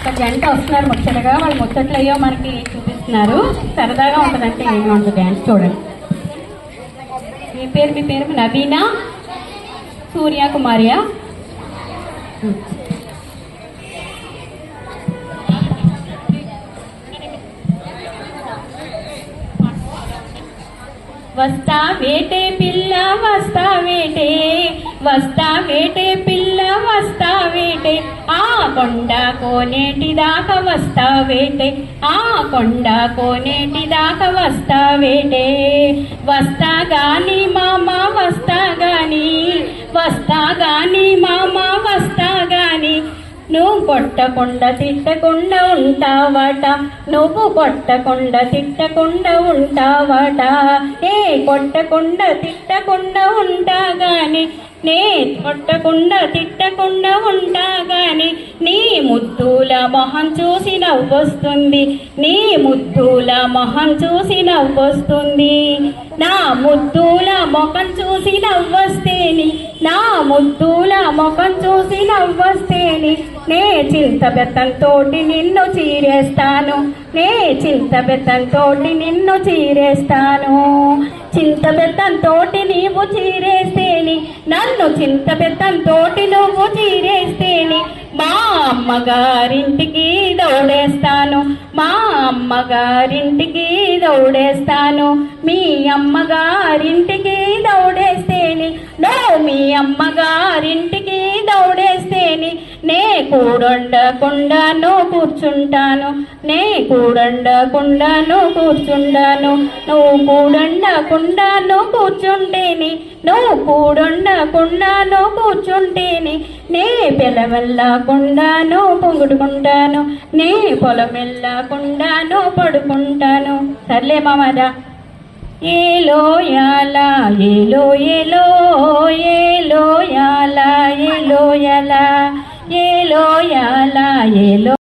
ఒక జంట వస్తున్నారు ముచ్చటగా, వాళ్ళు ముచ్చట్లు అయ్యో మనకి చూపిస్తున్నారు. సరదాగా ఉంటుందంటే ఏమి ఉంటుంది డ్యాన్స్ చూడండి. మీ పేరు నవీనా సూర్యకుమారియా? వస్తా వేటే పిల్ల వస్తా వేటే, వస్తా వేటే పిల్ల వస్తా వేటే, ఆ కొండ కోనేటి దాకా వస్తా వేటే, ఆ కొండ కోనేటి దాకా వస్తా వేటే. వస్తా గాని మామ వస్తా గాని, వస్తా గాని మామ వస్తా గాని, నువ్వు కొట్టకుండా తిట్టకుండా ఉంటావట, నువ్వు కొట్టకుండా తిట్టకుండా ఉంటావట. ఏ కొట్టకుండా తిట్టకుండా ఉంటా గాని, నే కొట్టకుండా తిట్టకుండా ఉంటా గాని, నీ ముద్దుల మొహం చూసి నవ్వొస్తుంది, నీ ముద్దుల మొహం చూసి నవ్వొస్తుంది. నా ముద్దుల ముఖం చూసి నవ్వొస్తేని, నా ముద్దుల ముఖం చూసి నవ్వొస్తేని, నే చింత బెత్తంతోటి నిన్ను చీరేస్తాను, నే చింత బెత్తంతోటి నిన్ను చీరేస్తాను. చింత బెత్తంతోటి నీవు చీరేస్తేని, నన్ను చింత బెత్తంతోటి నువ్వు చీరేస్తేని, మా అమ్మగారింటికి దౌడేస్తాను, మా అమ్మగారింటికి దౌడేస్తాను. మీ అమ్మగారింటికి దౌడేస్తేని, నో మీ అమ్మగారింటికి దౌడేస్తేని, నే కూడొండకుండాను కూర్చుంటాను, నే కూడొండకుండాను కూర్చుంటాను. నువ్వు కూడొండకుండాను కూర్చుంటేని, నువ్వు కూడొండకుండాను కూర్చుంటేని, నే పిలవెళ్ళకుండాను పొంగుడుకుంటాను, నే పొలం వెళ్ళకుండాను పడుకుంటాను. సర్లే మామరా. ఏలో యాలా ఏలో ఏలో, ఏలో యాలా ఏలో యాలా, ఏలో యాలా ఏలో.